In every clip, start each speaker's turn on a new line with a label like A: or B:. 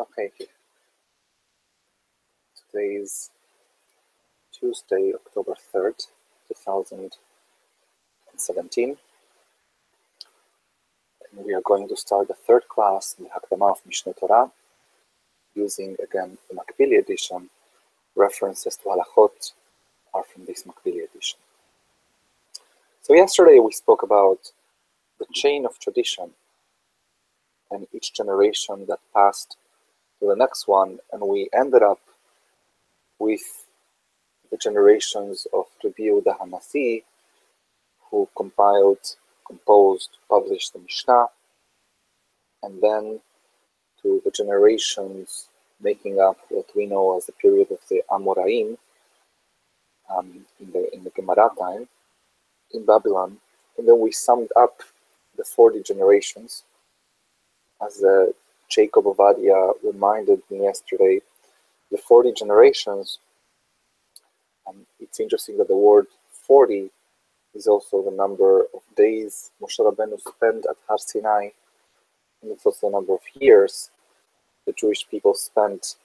A: Okay, today is Tuesday, October 3rd, 2017. And we are going to start the third class in the Hakdama of Mishne Tora, using again the Makbili edition. References to halachot are from this Makbili edition. So yesterday we spoke about the chain of tradition and each generation that passed to the next one, and we ended up with the generations of Rabbi Yehuda HaNasi, who composed, published the Mishnah, and then to the generations making up what we know as the period of the Amoraim in the Gemara time in Babylon, and then we summed up the 40 generations. As Jacob Ovadia reminded me yesterday, the 40 generations, it's interesting that the word 40 is also the number of days Moshe Rabbeinu spent at Har Sinai, and it's also the number of years the Jewish people spent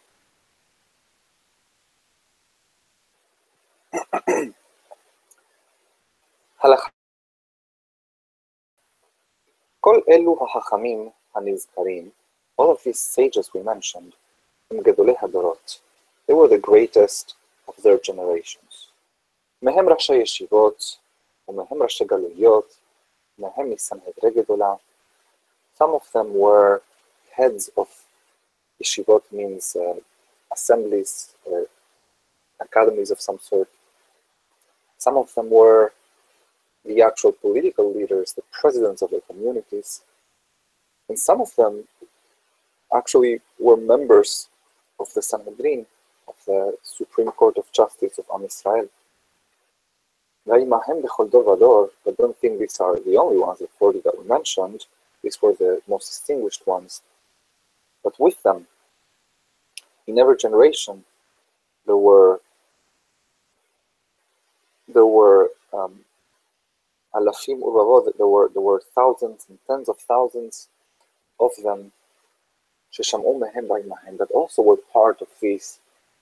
A: כל אלו החכמים הנזכרים, all of these sages we mentioned, הם גדולי הדורות. They were the greatest of their generations. מהם ראשי ישיבות, ומהם ראשי גלויות, מהם מסנהדרי גדולה. Some of them were heads of yeshivot, means assemblies or academies of some sort. Some of them were the actual political leaders, the presidents of the communities. And some of them actually were members of the Sanhedrin, of the Supreme Court of Justice of Am Israel. But don't think these are the only ones, the 40 that we mentioned. These were the most distinguished ones. But with them, in every generation, there were alafim urvavot, there were thousands and tens of thousands of them that also were part of this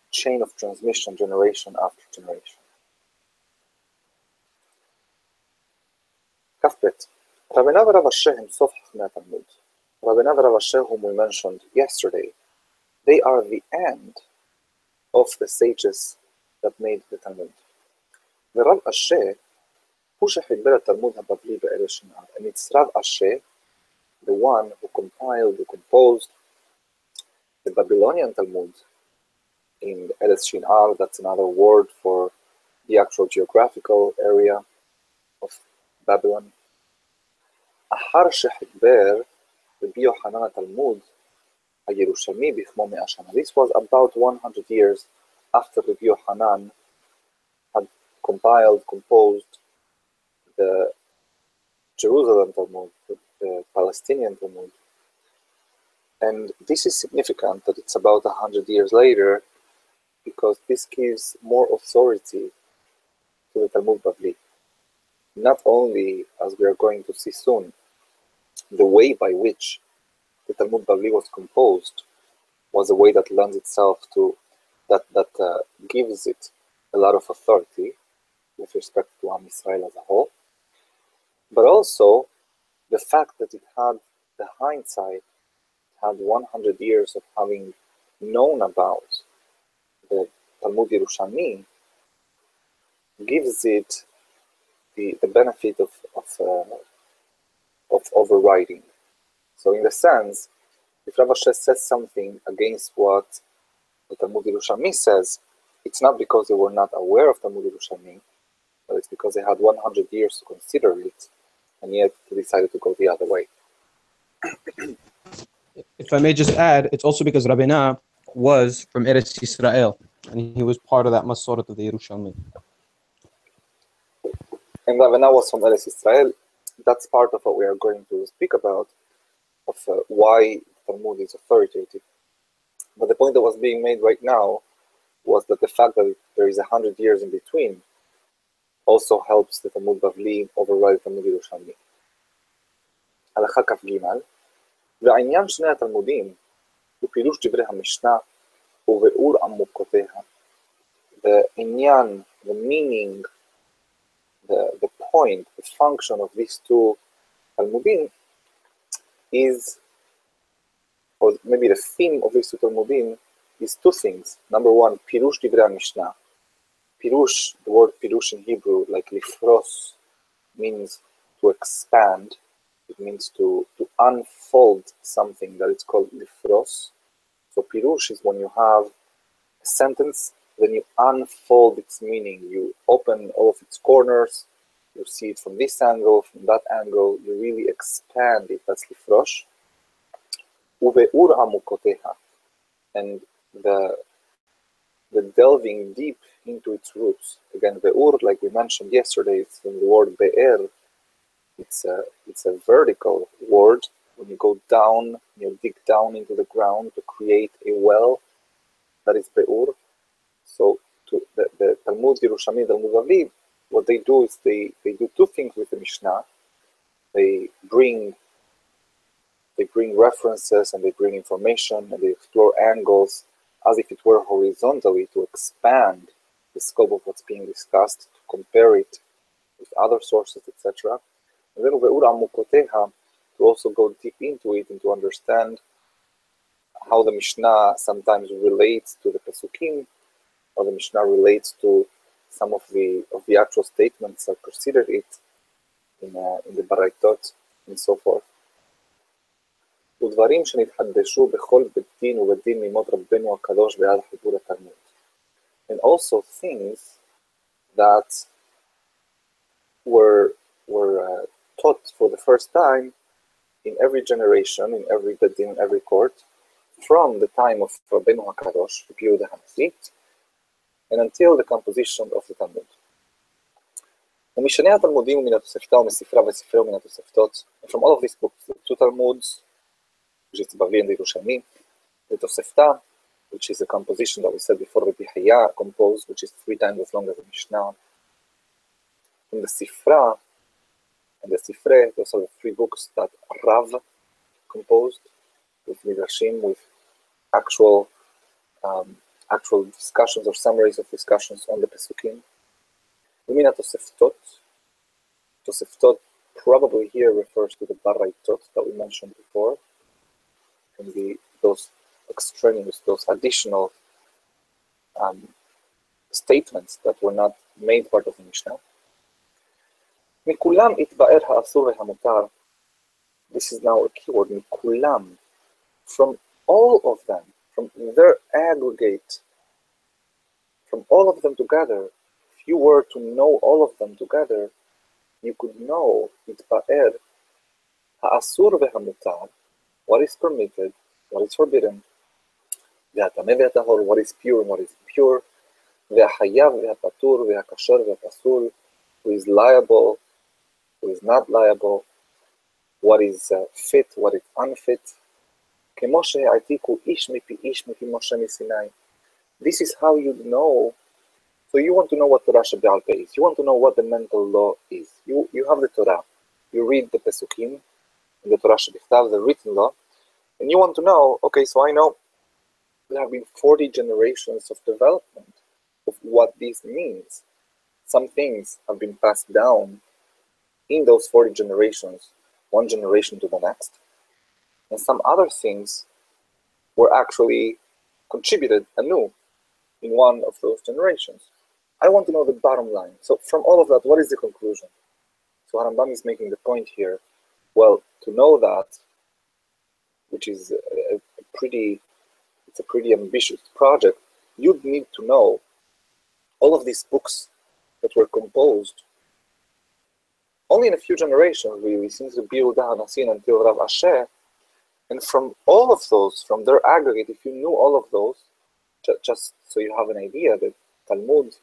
A: chain of transmission, generation after generation. Kafbet. Rabbinav Rav Asher himself Chachmei Talmud. Rabbinav Rav Asher, whom we mentioned yesterday, they are the end of the sages that made the Talmud. The Rav Asher, who שחיבר התלמוד הבבלי בארץ שנער, and it's Rav Asher, the one who composed the Babylonian Talmud in Eretz Shin'ar. That's another word for the actual geographical area of Babylon. אחר שחיבר רבי יוחנן התלמוד הירושלמי בכמו 100 שנה. This was about 100 years after Rabbi Yohanan had composed the Jerusalem Talmud, the Palestinian Talmud. And this is significant that it's about 100 years later, because this gives more authority to the Talmud Bavli. Not only, as we are going to see soon, the way by which the Talmud Bavli was composed was a way that lends itself to, that gives it a lot of authority with respect to Am Israel as a whole, but also the fact that it had the hindsight, had 100 years of having known about the Talmud Yerushalmi, gives it the benefit of overriding. So in the sense, if Rav Asher says something against what the Talmud Yerushalmi says, it's not because they were not aware of Talmud Yerushalmi, but it's because they had 100 years to consider it, and yet they decided to go the other way.
B: If I may just add, it's also because Rabbeinu was from Eretz Israel, and he was part of that Masorot of the Yerushalmi.
A: And Rabbeinu was from Eretz Israel. That's part of what we are going to speak about, of why Talmud is authoritative. But the point that was being made right now was that the fact that there is 100 years in between also helps the Talmud Bavli override the Talmud Yerushalmi. הלכה כ"ג, והעניין שני התלמודים ופירוש דברי המשנה וביאור עמוקותיה. The inyan, the meaning, the point, the function of these two Talmudim is, or maybe the theme of these two Talmudim is two things. Number one, Pirush Divrei Mishnah. Pirush, the word Pirush in Hebrew, like lifros, means to expand. It means to unfold something that is called lifros. So Pirush is when you have a sentence, then you unfold its meaning. You open all of its corners, you see it from this angle, from that angle, you really expand it. That's lifrosh. Ube'ur amukoteha, and the delving deep into its roots. Again, be'ur, like we mentioned yesterday, it's from the word be'er. It's a vertical word. When you go down, you dig down into the ground to create a well, that is be'ur. So the Talmud Yerushalmi, Talmud Bavli, what they do is they do two things with the Mishnah. They bring references and they bring information and they explore angles as if it were horizontally to expand the scope of what's being discussed, to compare it with other sources, etc. And then Ube'ur Amukoteha, to also go deep into it and to understand how the Mishnah sometimes relates to the Pesukim, how the Mishnah relates to some of the actual statements that preceded it in the Baraitot and so forth. ודברים שנתחדשו בכל בית דין ובית דין מימות רבנו הקדוש בעד חיבור התלמוד. And also things that were taught for the first time in every generation, in every beit din, in every court, from the time of Rabbeinu HaKadosh, Rabbi Yehuda HaNasi, and until the composition of the Talmud. ומשנה התלמודים ומן התוספתא ומספרה וספרי ומן התוספתות, and from all of these books, the two Talmuds, which is Bavli and the Yerushalmi, the Tosefta, which is a composition that we said before Rabbi Haya composed, which is 3 times as long as the Mishnah, and the Sifra and the Sifre, those are the 3 books that Rav composed, with Midrashim, with actual discussions or summaries of discussions on the Pesukim. Umina Toseftot. Toseftot probably here refers to the Baraitot that we mentioned before, and those extraneous, those additional statements that were not made part of the Mishnah. מכולם התבאר האסור והמותר. This is now a keyword, מכולם. From all of them, from their aggregate, from all of them together, if you were to know all of them together, you could know התבאר האסור והמותר, what is permitted, what is forbidden, והטמא והטהור, what is pure and what is impure, והחייב והפטור והכשר והפסול, who is liable, who is not liable, what is fit, what is unfit. כמו שהעתיקו איש מפי איש מפי משה מסיני. This is how you know. So you want to know what Torah Shebe'al Peh is. You want to know what the mental law is. You have the Torah. You read the Pesukim, the Torah Shebichtav, the written law, and you want to know, okay, so I know there have been 40 generations of development of what this means. Some things have been passed down in those 40 generations, one generation to the next, and some other things were actually contributed anew in one of those generations. I want to know the bottom line. So from all of that, what is the conclusion? So Harambam is making the point here. Well, to know that, which is a pretty ambitious project, you'd need to know all of these books that were composed only in a few generations, really, since the Rabbi Yehuda HaNasi until Rav Asher. And from all of those, from their aggregate, if you knew all of those, just so you have an idea, the Talmud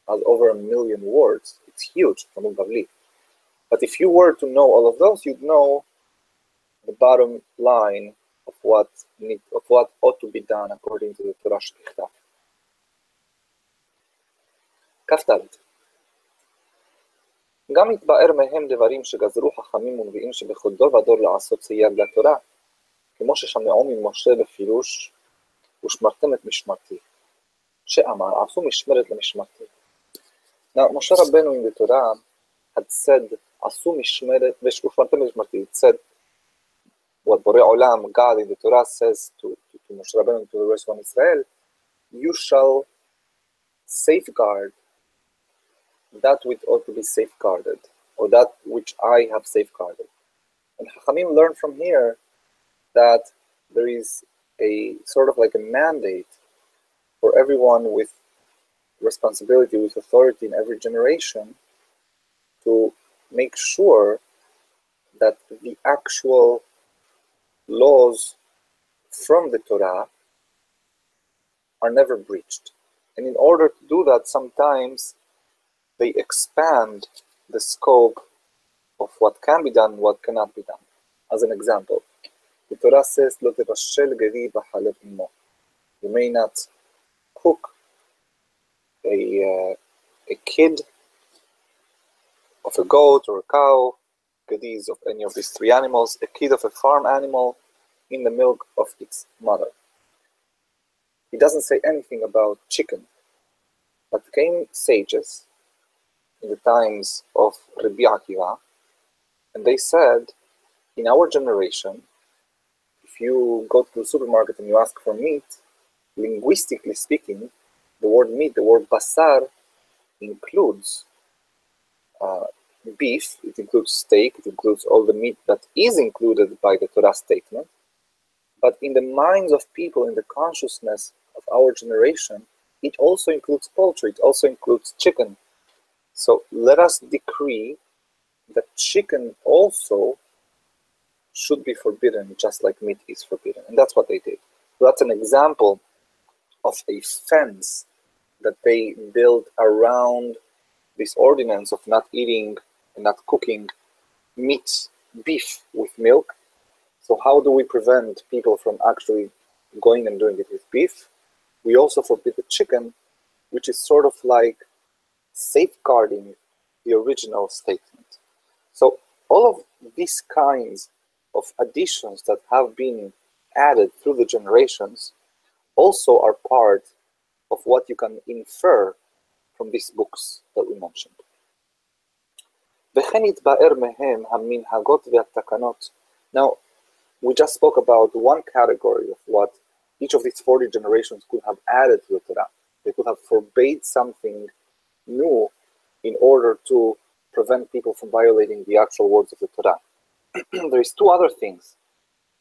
A: has over 1 million words. It's huge, Talmud Bavli. But if you were to know all of those, you'd know the bottom line of what ought to be done according to the Torah Shebichtav. כ"ד. גם התבאר מהם דברים שגזרו חכמים ונביאים שבכל דור ודור לעשות סייג לתורה, כמו ששמעו ממשה בפירוש, ושמרתם את משמרתי. שאמר, עשו משמרת למשמרתי. Now, Moshe Rabbeinu in the Torah had said, עשו משמרת, ושמרתם למשמרתי. It said, what Borei Olam, God in the Torah says to Moshe Rabbeinu and to the rest of Israel, you shall safeguard that which ought to be safeguarded, or that which I have safeguarded. And Chachamim learn from here that there is a sort of like a mandate for everyone with responsibility, with authority in every generation to make sure that the actual laws from the Torah are never breached. And in order to do that, sometimes they expand the scope of what can be done, what cannot be done. As an example, the Torah says, "Lo tevashel geri b'chalev imo." You may not cook a kid of a goat or a cow, gedis of any of these three animals, a kid of a farm animal, in the milk of its mother. He doesn't say anything about chicken. But came sages in the times of Rabbi Akiva, and they said, in our generation, if you go to the supermarket and you ask for meat, linguistically speaking, the word meat, the word basar, includes beef, it includes steak, it includes all the meat that is included by the Torah statement. But in the minds of people, in the consciousness of our generation, it also includes poultry, it also includes chicken. So let us decree that chicken also should be forbidden, just like meat is forbidden. And that's what they did. So that's an example of a fence that they built around this ordinance of not eating and not cooking meat, beef with milk. So how do we prevent people from actually going and doing it with beef? We also forbid the chicken, which is sort of like safeguarding the original statement. So all of these kinds of additions that have been added through the generations also are part of what you can infer from these books that we mentioned. Now, we just spoke about one category of what each of these 40 generations could have added to the Torah. They could have forbade something new in order to prevent people from violating the actual words of the Torah. There is two other things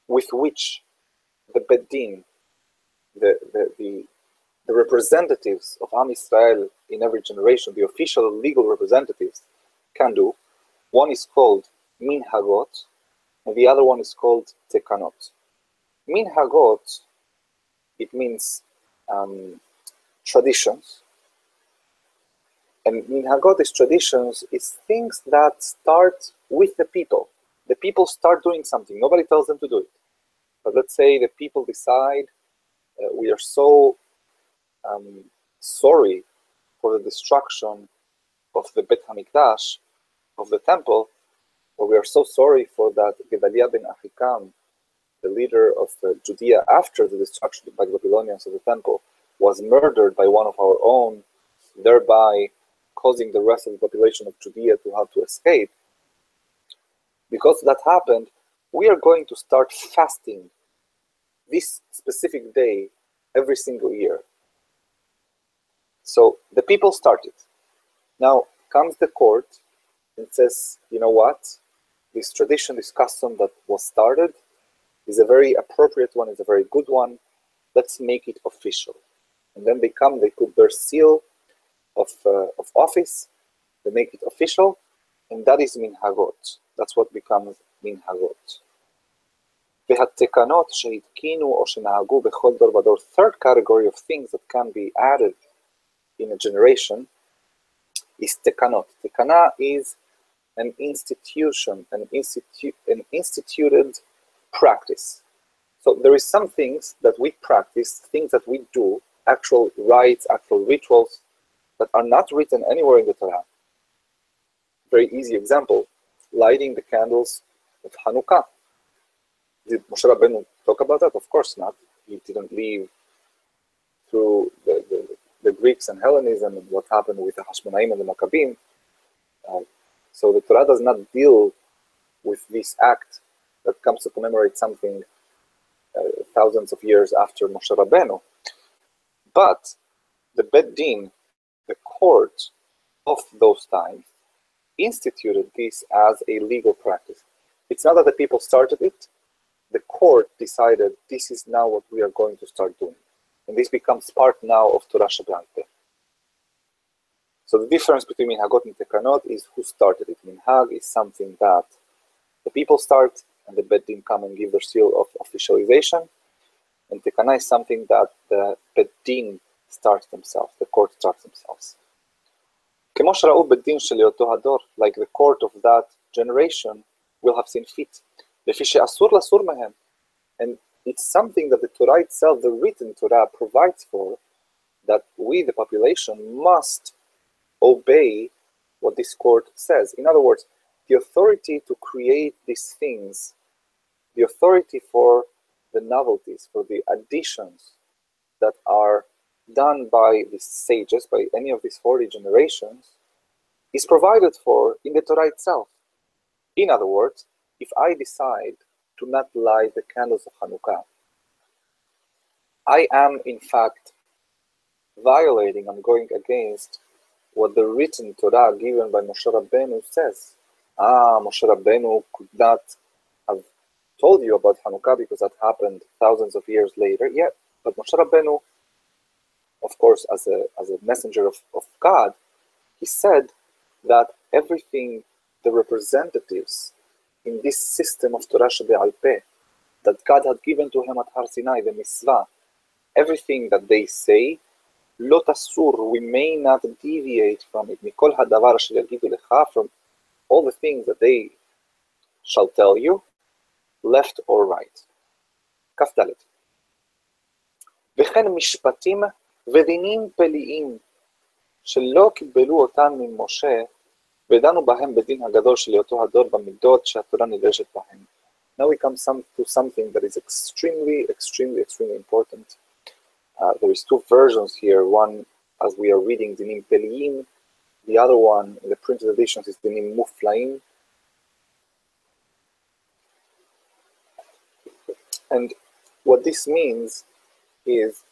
A: with which the Beddin, the representatives of Am Yisrael in every generation, the official legal representatives, can do. One is called Minhagot, and the other one is called Tekanot. Minhagot, it means traditions. And Minhagot is traditions, is things that start with the people. The people start doing something. Nobody tells them to do it. But let's say the people decide, we are so sorry for the destruction of the Bet HaMikdash, of the temple, or we are so sorry for that Gedaliah ben Ahikam, the leader of Judea after the destruction by the Babylonians of the temple, was murdered by one of our own, thereby causing the rest of the population of Judea to have to escape. Because that happened, we are going to start fasting this specific day every single year. So the people started. Now comes the court and says, you know what? This tradition, this custom that was started is a very appropriate one, is a very good one. Let's make it official. And then they come, they put their seal of office, they make it official, and that is minhagot. That's what becomes minhagot. Third category of things that can be added in a generation is tekanot. Tekana is an institution, an instituted practice. So there is some things that we practice, things that we do, actual rites, actual rituals that are not written anywhere in the Torah. Very easy example, lighting the candles of Hanukkah. Did Moshe Rabbeinu talk about that? Of course not. He didn't leave through the Greeks and Hellenism and what happened with the Hashmonaim and the Maccabim. So the Torah does not deal with this act that comes to commemorate something thousands of years after Moshe Rabbeinu. But the Bet Din, the court of those times, instituted this as a legal practice. It's not that the people started it. The court decided this is now what we are going to start doing. And this becomes part now of Torah Shebe'al Peh. So the difference between Minhagot and Tekanot is who started it. Minhag is something that the people start and the Bet Din come and give their seal of officialization. And Tekana is something that the Bet Din starts themselves, the court starts themselves. כמו שראו בית דין של אותו הדור, like the court of that generation will have seen fit. לפי שאסור לסור מהם. And it's something that the Torah itself, the written Torah, provides for, that we, the population, must obey what this court says. In other words, the authority to create these things, the authority for the novelties, for the additions that are done by the sages, by any of these 40 generations, is provided for in the Torah itself. In other words, if I decide to not light the candles of Hanukkah, I am in fact violating, I'm going against what the written Torah given by Moshe Rabbeinu says. Moshe Rabbeinu could not have told you about Hanukkah because that happened thousands of years later. Yeah, but Moshe Rabbeinu, of course, as a messenger of God, he said that everything, the representatives in this system of Torah Shebe'al Peh, that God had given to him at Har Sinai, the Mitzvah, everything that they say, Lo tasur, we may not deviate from it. Mikol hadavar asher yagidu lecha, from all the things that they shall tell you, left or right. כ"ד. וכן משפטים ודינים פלאיים שלא קיבלו אותם ממשה ודנו בהם בדין הגדול של אותו הדור במידות שהתורה נדרשת בהם. Now we come to something that is extremely important. There is two versions here. One, as we are reading, Dinim Peliyim. The other one, in the printed editions, is Dinim Muflaim. And what this means is,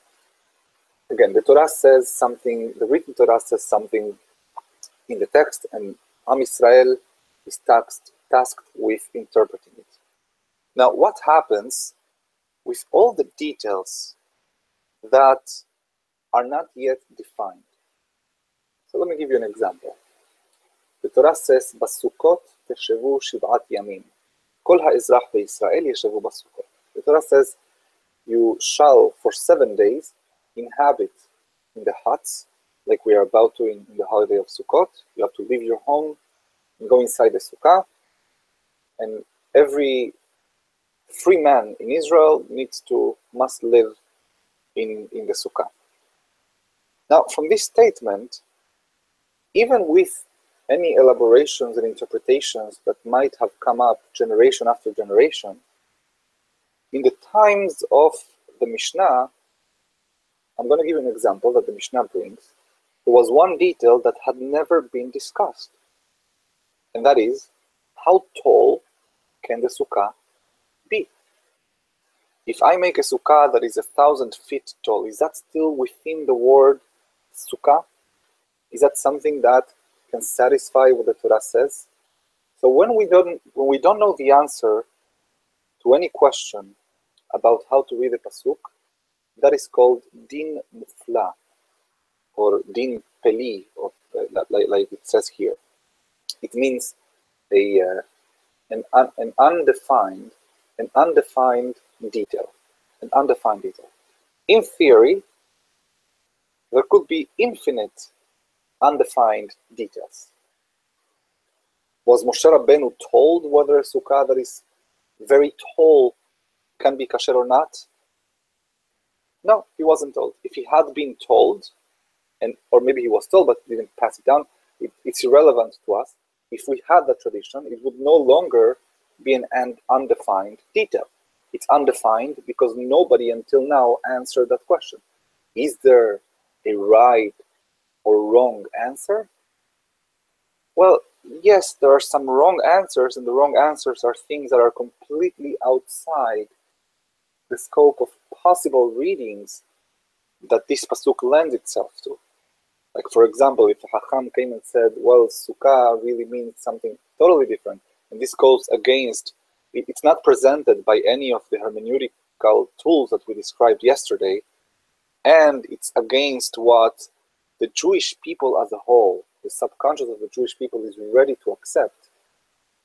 A: again, the Torah says something, the written Torah says something in the text, and Am Yisrael is tasked with interpreting it. Now, what happens with all the details that are not yet defined? So let me give you an example. The Torah says, "Basukot teshevu shiv'at yamim." Kol ha'ezrach beYisrael yeshevu basukot. The Torah says, you shall for 7 days inhabit in the huts, like we are about to in the holiday of Sukkot. You have to leave your home and go inside the sukkah, and every free man in Israel must live in the sukkah. Now, from this statement, even with any elaborations and interpretations that might have come up generation after generation, in the times of the Mishnah, I'm going to give you an example that the Mishnah brings. There was one detail that had never been discussed, and that is, how tall can the sukkah be? If I make a sukkah that is 1,000 feet tall, is that still within the word sukkah? Is that something that can satisfy what the Torah says? So when we don't know the answer to any question about how to read a pasuk, that is called din mufla, or din peli, or like it says here. It means an undefined detail. An undefined detail. In theory, there could be infinite undefined details. Was Moshe Rabbeinu told whether a sukkah that is very tall can be kasher or not? No, he wasn't told. If he had been told, or maybe he was told but didn't pass it down, it's irrelevant to us. If we had that tradition, it would no longer be an undefined detail. It's undefined because nobody until now answered that question. Is there a right or wrong answer? Well, yes, there are some wrong answers, and the wrong answers are things that are completely outside the scope of possible readings that this pasuk lends itself to. Like, for example, if a Hacham came and said, well, Sukkah really means something totally different, and this goes against, it's not presented by any of the hermeneutical tools that we described yesterday, and it's against what the Jewish people as a whole, the subconscious of the Jewish people is ready to accept.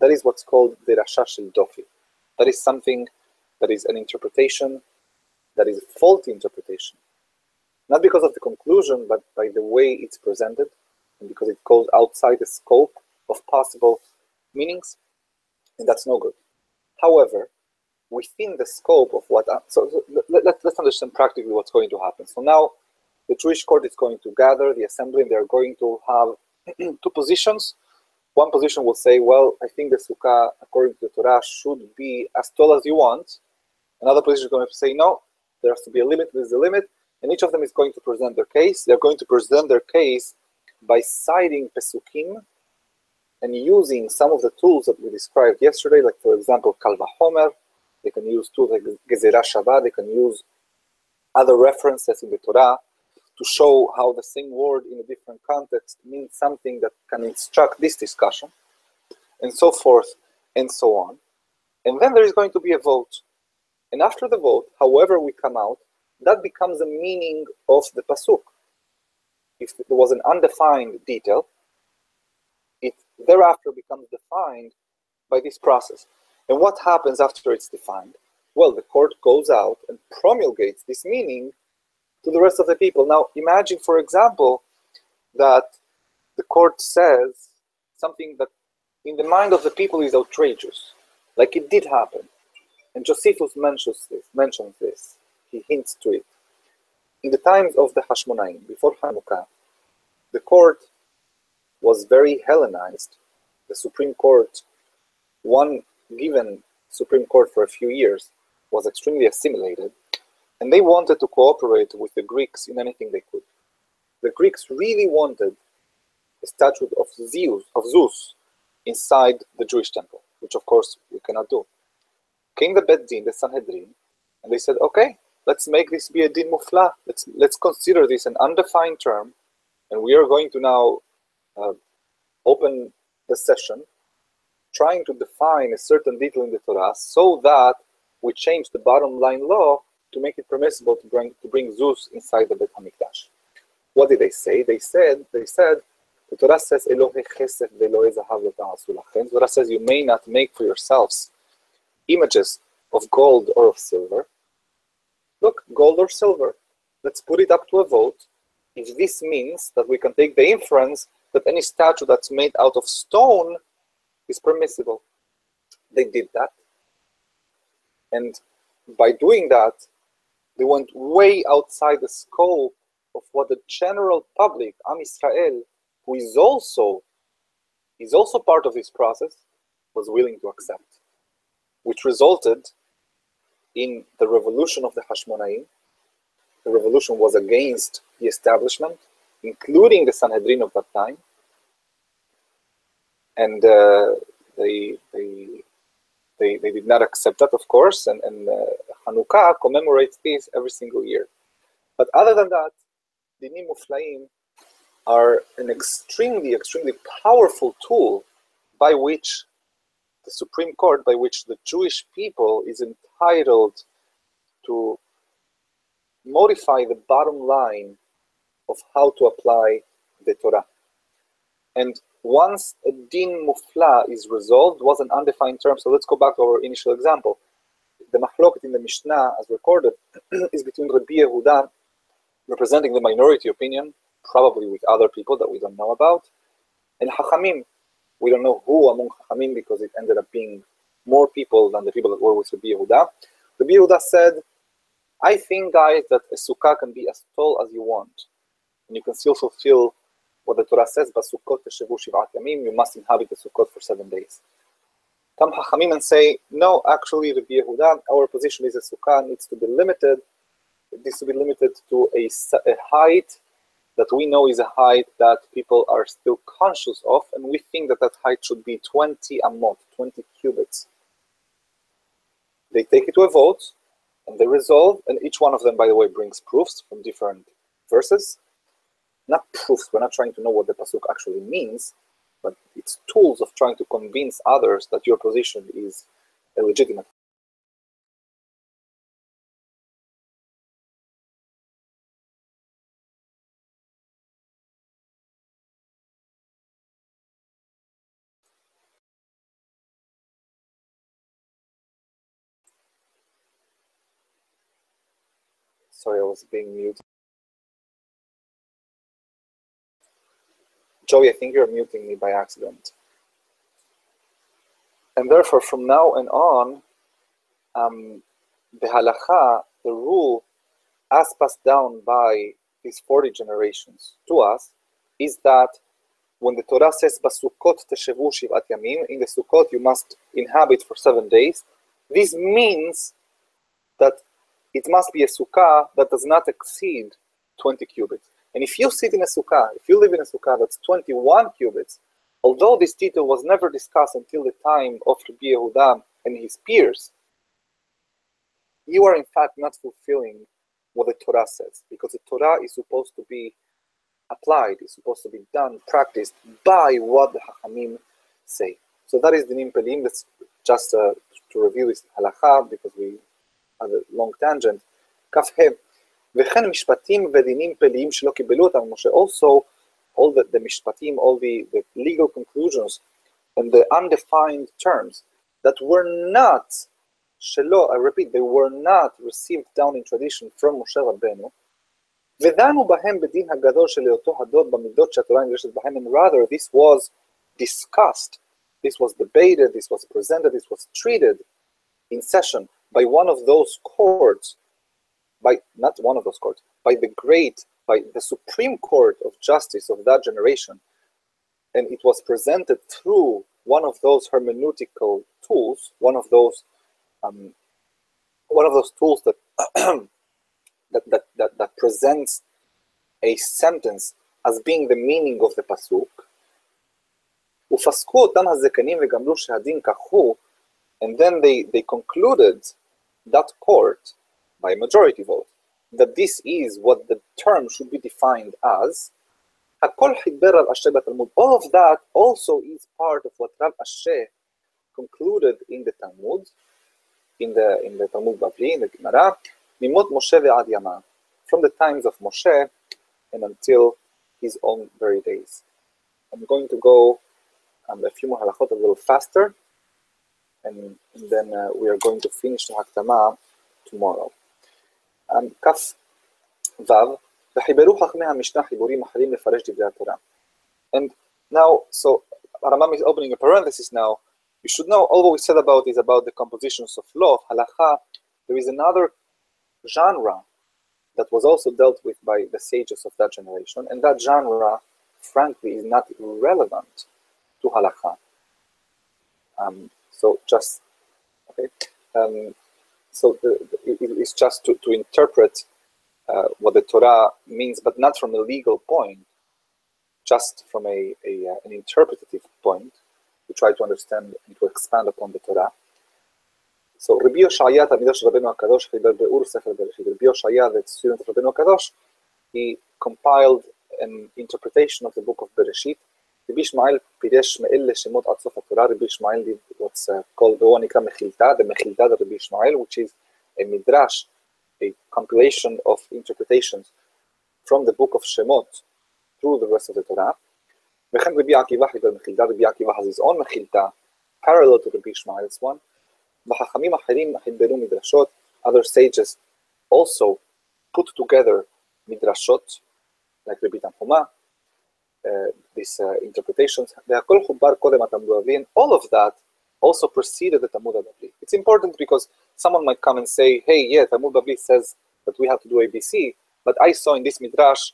A: That is what's called the Rasha Shel Dofi. That is something that is an interpretation that is a faulty interpretation. Not because of the conclusion, but by the way it's presented, and because it goes outside the scope of possible meanings, and that's no good. However, within the scope of what... let's understand practically what's going to happen. So now, the Jewish court is going to gather the assembly, and they're going to have two positions. One position will say, well, I think the Sukkah, according to the Torah, should be as tall as you want. Another position is going to say, no, there has to be a limit, there's a limit. And each of them is going to present their case. They're going to present their case by citing Pesukim and using some of the tools that we described yesterday, like, for example, Kal Vachomer. They can use tools like Gezerah Shavah. They can use other references in the Torah to show how the same word in a different context means something that can instruct this discussion, and so forth and so on. And then there is going to be a vote. And after the vote, however we come out, that becomes the meaning of the pasuk. If there was an undefined detail, it thereafter becomes defined by this process. And what happens after it's defined? Well, the court goes out and promulgates this meaning to the rest of the people. Now, imagine, for example, that the court says something that in the mind of the people is outrageous, like it did happen. And Josephus mentions this. He hints to it. In the times of the Hashmonaim, before Hanukkah, the court was very Hellenized. The Supreme Court, one given Supreme Court for a few years, was extremely assimilated, and they wanted to cooperate with the Greeks in anything they could. The Greeks really wanted a statue of Zeus inside the Jewish temple, which of course we cannot do. Came the Bet Din, the Sanhedrin, and they said, okay, let's make this be a din mufla. Let's consider this an undefined term, and we are going to now open the session trying to define a certain detail in the Torah so that we change the bottom line law to make it permissible to bring Zeus inside the Bet HaMikdash. What did they say? They said, the Torah says, Elohe chesed ve'elohe zahav lo ta'asu lachem. The Torah says, you may not make for yourselves images of gold or of silver. Look, gold or silver. Let's put it up to a vote. If this means that we can take the inference that any statue that's made out of stone is permissible. They did that. And by doing that, they went way outside the scope of what the general public, Am Yisrael, who is also part of this process, was willing to accept, which resulted in the revolution of the Hashmonaim. The revolution was against the establishment, including the Sanhedrin of that time, and they did not accept that, of course, and Hanukkah commemorates this every single year. But other than that, Dinim Muflaim are an extremely, extremely powerful tool by which the Supreme Court, by which the Jewish people is entitled to modify the bottom line of how to apply the Torah. And once a din mufla is resolved, was an undefined term. So let's go back to our initial example. The mahloket in the Mishnah, as recorded, is between Rabbi Yehuda, representing the minority opinion, probably with other people that we don't know about, and Chachamim. We don't know who among Chachamim, because it ended up being more people than the people that were with Rabbi Yehuda. Rabbi Yehuda said, I think, guys, that a sukkah can be as tall as you want, and you can still fulfill what the Torah says, "Basukot teshevu shiv'at yamim." You must inhabit the sukkot for 7 days. come Hachamim and say, no, actually, Rabbi Yehuda, our position is a sukkah needs to be limited. It needs to be limited to a height that we know is a height that people are still conscious of, and we think that that height should be 20 amot, 20 cubits. They take it to a vote, and they resolve, and each one of them, by the way, brings proofs from different verses. Not proofs, we're not trying to know what the pasuk actually means, but it's tools of trying to convince others that your position is illegitimate. Sorry, I was being muted. Joey, I think you're muting me by accident. And therefore, from now on, the halacha, the rule, as passed down by these 40 generations to us, is that when the Torah says, "Basukot teshevu shivat yamim," in the Sukkot you must inhabit for 7 days. This means that it must be a sukkah that does not exceed 20 cubits. And if you sit in a sukkah, if you live in a sukkah that's 21 cubits, although this detail was never discussed until the time of Rabbi Yehuda and his peers, you are in fact not fulfilling what the Torah says, because the Torah is supposed to be applied, is supposed to be done, practiced by what the Hachamim say. So that is the Dinim Pelim. That's just to review this halacha, because we had a long tangent. Kaf He, וכן משפטים ודינים פליים שלא קיבלו אותם, Moshe. Also, all the mishpatim, all the legal conclusions and the undefined terms that were not, shelo, I repeat, they were not received down in tradition from Moshe Rabbeinu, ודנו בהם בדין הגדול של אותו הדוד במידות שהתורה נדרשת בהם, and rather this was discussed, this was debated, this was presented, this was treated in session by one of those courts, by not one of those courts, by the Supreme Court of Justice of that generation, and it was presented through one of those hermeneutical tools, one of those tools that that presents a sentence as being the meaning of the pasuk. ופסקו אותם הזקנים וגמלו שהדין כך הוא, and then they concluded, that court, by majority vote, that this is what the term should be defined as. הכל חיבר על אשי בתלמוד. All of that also is part of what Rav Ashe concluded in the Talmud, in the Talmud Bavli, in the Gemara, ממות משה ועד ימיו, from the times of Moshe and until his own very days. I'm going to go a few more halachot a little faster, and then we are going to finish the Hakdama tomorrow. כף וו, וחיברו חכמי המשנה חיבורים אחרים לפרש דברי התורה. And now, so Rambam is opening a parenthesis now. You should know, all what we said about is about the compositions of law, halacha. There is another genre that was also dealt with by the sages of that generation, and that genre, frankly, is not relevant to halacha. So just, okay. So it's just to interpret what the Torah means, but not from a legal point, just from an interpretative point, to try to understand and to expand upon the Torah. So Rabbi Yoshaya, Talmido של רבנו הקדוש, חיבר ביאור ספר בראשית. Rabbi Yoshaya, the student of רבנו הקדוש, he compiled an interpretation of the book of Bereshit. Rabbi Ishmael פירש מאלה שמות עד סוף התורה. Rabbi Ishmael did what's called, והוא נקרא מחילתא, the מחילתא of Rabbi Ishmael, which is a midrash, a compilation of interpretations from the book of Shemot through the rest of the Torah. וכן רבי עקיבא חיבר מחילתא. Rabbi Akiva has his own מחילתא, parallel to Rabbi Ishmael's one. וחכמים אחרים חיברו מדרשות. Other sages also put together midrashot, like Rabbi Tanhuma, these interpretations. והכל חובר קודם התלמוד הבבלי, and all of that also preceded the Talmud Bavli. It's important because someone might come and say, hey, yeah, Talmud Bavli says that we have to do ABC, but I saw in this midrash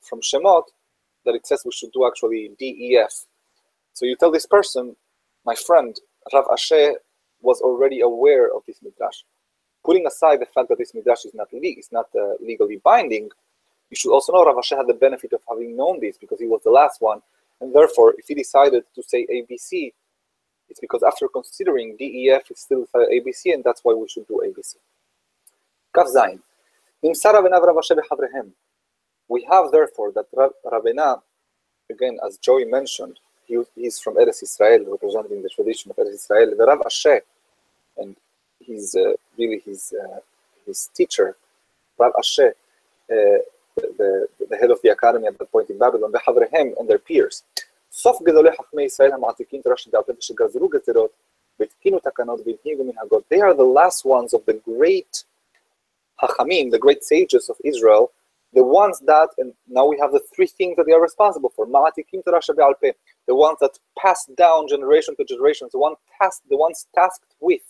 A: from Shemot that it says we should do actually DEF. So you tell this person, my friend, Rav Asher was already aware of this midrash. Putting aside the fact that this midrash is not legally binding, you should also know Rav Asher had the benefit of having known this because he was the last one, and therefore, if he decided to say ABC, it's because after considering DEF, it still decided ABC, and that's why we should do ABC. Kaf Zayin. We have therefore that Rabbeinu, again, as Joey mentioned, he's from Eretz Israel, representing the tradition of Eretz Israel. The Rav Asher, and he's really his teacher, Rav Asher, the head of the academy at that point in Babylon, וחבריהם and their peers. סוף גדולי חכמי ישראל המעתיקים תורה שבעל פה שגזרו גזירות והתקינו תקנות והנהיגו מנהגות. They are the last ones of the great Hachamim, the great sages of Israel, the ones that, and now we have the three things that they are responsible for. מעתיקים תורה שבעל פה, the ones that pass down generation to generation, the ones tasked with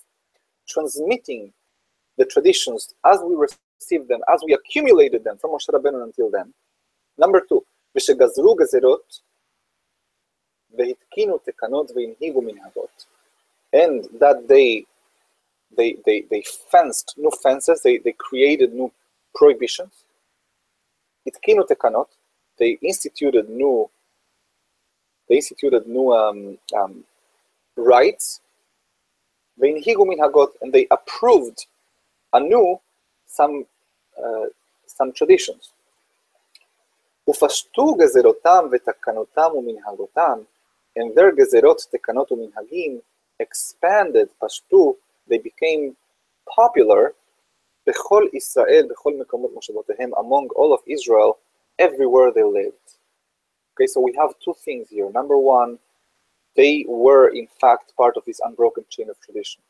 A: transmitting the traditions as we received them, as we accumulated them from Moshe Rabbeinu until then. Number two, ושגזרו גזירות והתקינו תקנות והנהיגו מנהגות, and that they fenced new fences, they created new prohibitions. התקינו תקנות, they instituted new rights. והנהיגו מנהגות, and they approved anew some traditions. ופשטו גזירותם ותקנותם ומנהגותם, and their גזירות, תקנות ומנהגים expanded, פשטו, they became popular בכל ישראל, בכל מקומות מושבותיהם, among all of Israel, everywhere they lived. Okay, so we have two things here. Number one, they were in fact part of this unbroken chain of tradition.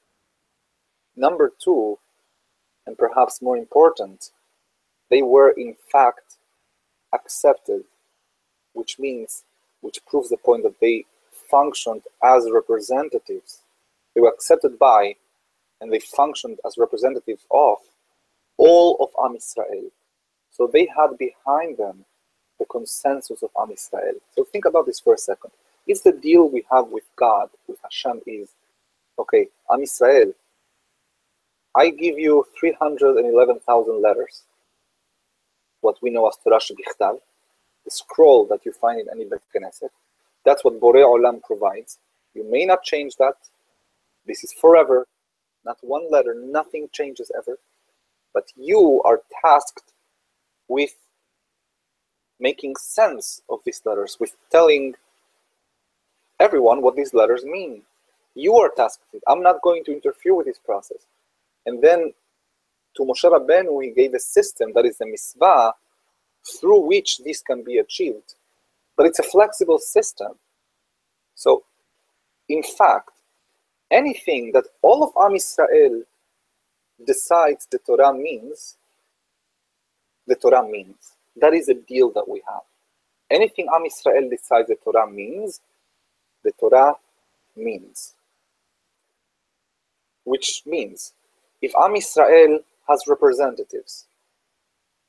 A: Number two, and perhaps more important, they were in fact accepted, which proves the point that they functioned as representatives. They were accepted by, and they functioned as representatives of, all of Am Yisrael. So they had behind them the consensus of Am Yisrael. So think about this for a second. If the deal we have with God, with Hashem, is, okay, Am Yisrael, I give you 311,000 letters, what we know as Torah Shebichtav, the scroll that you find in any Bet Knesset. That's what Borei Olam provides. You may not change that. This is forever. Not one letter, nothing changes ever. But you are tasked with making sense of these letters, with telling everyone what these letters mean. You are tasked with it. I'm not going to interfere with this process. And then to Moshe Rabbeinu, he gave a system that is a mitzvah through which this can be achieved. But it's a flexible system. So, in fact, anything that all of Am Yisrael decides the Torah means, the Torah means. That is a deal that we have. Anything Am Yisrael decides the Torah means, the Torah means. Which means, if Am Yisrael has representatives,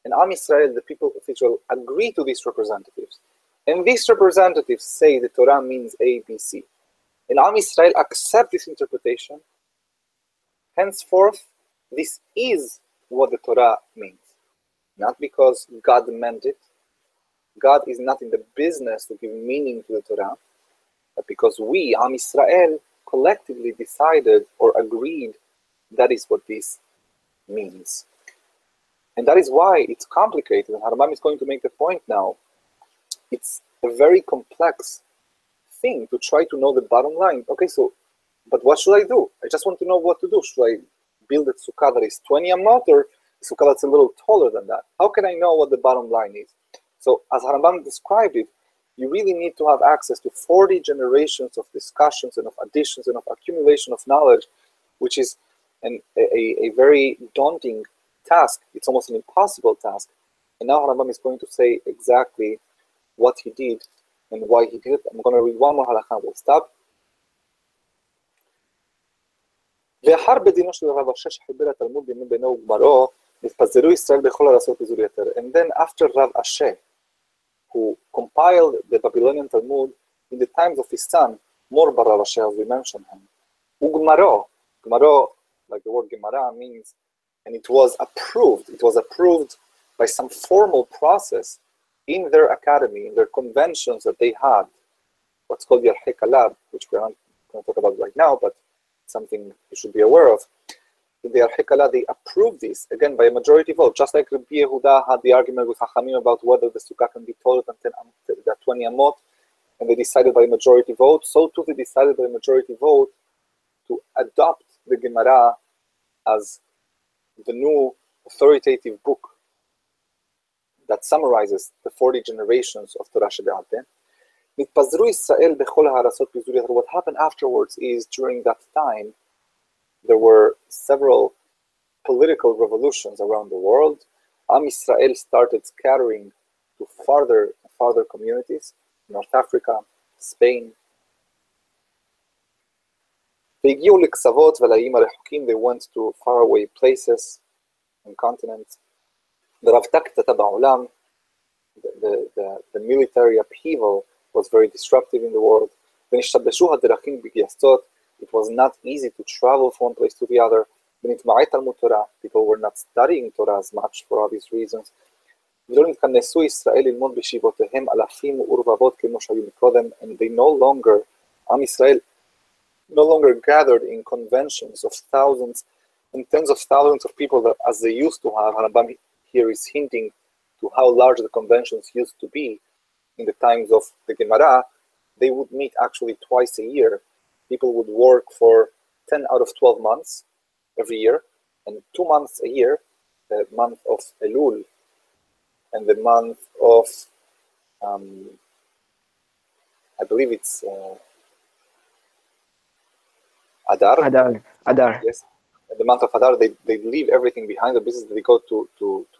A: and Am Yisrael, the people of Israel, agree to these representatives, and these representatives say the Torah means A, B, C, and Am Yisrael accept this interpretation, henceforth, this is what the Torah means. Not because God meant it. God is not in the business to give meaning to the Torah, but because we, Am Yisrael, collectively decided or agreed that is what this means. And that is why it's complicated, and Harambam is going to make the point now. It's a very complex thing to try to know the bottom line. Okay, so, but what should I do? I just want to know what to do. Should I build a sukkah that is 20 amot, or a sukkah that's a little taller than that? How can I know what the bottom line is? So, as Harambam described it, you really need to have access to 40 generations of discussions and of additions and of accumulation of knowledge, which is a very daunting task. It's almost an impossible task. And now Harambam is going to say exactly what he did and why he did it. I'm going to read one more halakha, we'll stop. ואחר בדינו של רב אשר שחיבר התלמוד בימי בינו וגמרו, נתפזרו ישראל בכל ארצות פיזור יתר. And then after Rav Asher, who compiled the Babylonian Talmud in the times of his son, more Rav Asher, as we mentioned him, Ugmaro, Gemara, like the word Gemara means, and it was approved. It was approved by some formal process in their academy, in their conventions that they had, what's called the Al-Hikalah, which we're not going to talk about right now, but something you should be aware of. In the Al-Hikalah, they approved this, again, by a majority vote, just like Rabbi Yehuda had the argument with Chachamim about whether the Sukkah can be taller than 20 amot, and they decided by a majority vote. So too they decided by a majority vote to adopt the Gemara as the new authoritative book that summarizes the 40 generations of Torah Shebe'al Peh. What happened afterwards is, during that time, there were several political revolutions around the world. Am Yisrael started scattering to farther and farther communities, North Africa, Spain. They went to faraway places and continents. The military upheaval was very disruptive in the world. It was not easy to travel from one place to the other. People were not studying Torah as much for obvious reasons. And they no longer, Am Yisrael, no longer gathered in conventions of thousands and tens of thousands of people that, as they used to have. Harambam here is hinting to how large the conventions used to be in the times of the Gemara. They would meet actually twice a year. People would work for 10 out of 12 months every year, and 2 months a year, the month of Elul and the month of, I believe it's Adar.
C: Adar.
A: Yes. In the month of Adar, they leave everything behind, the business. They go to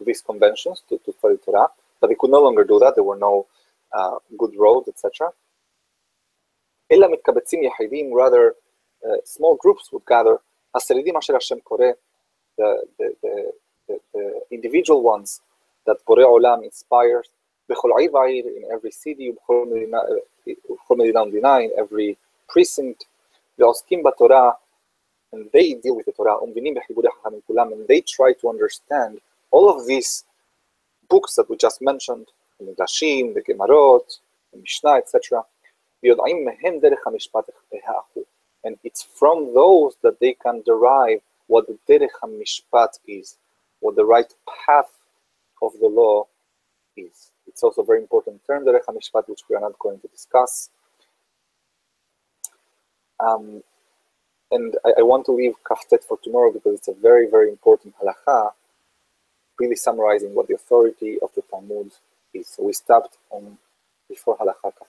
A: these conventions to study Torah, but they could no longer do that. There were no good roads, etc. Rather, small groups would gather. The individual ones that Borei Olam inspires, in every city, in every precinct, and they deal with the Torah, and they try to understand all of these books that we just mentioned, the Midrashim, the Gemarot, the Mishnah, etc. And it's from those that they can derive what the Derech HaMishpat is, what the right path of the law is. It's also a very important term, Derech HaMishpat, which we are not going to discuss. And I want to leave Kaftet for tomorrow because it's a very, very important halakha, really summarizing what the authority of the Talmud is. So we stopped on before halakha Kaftet.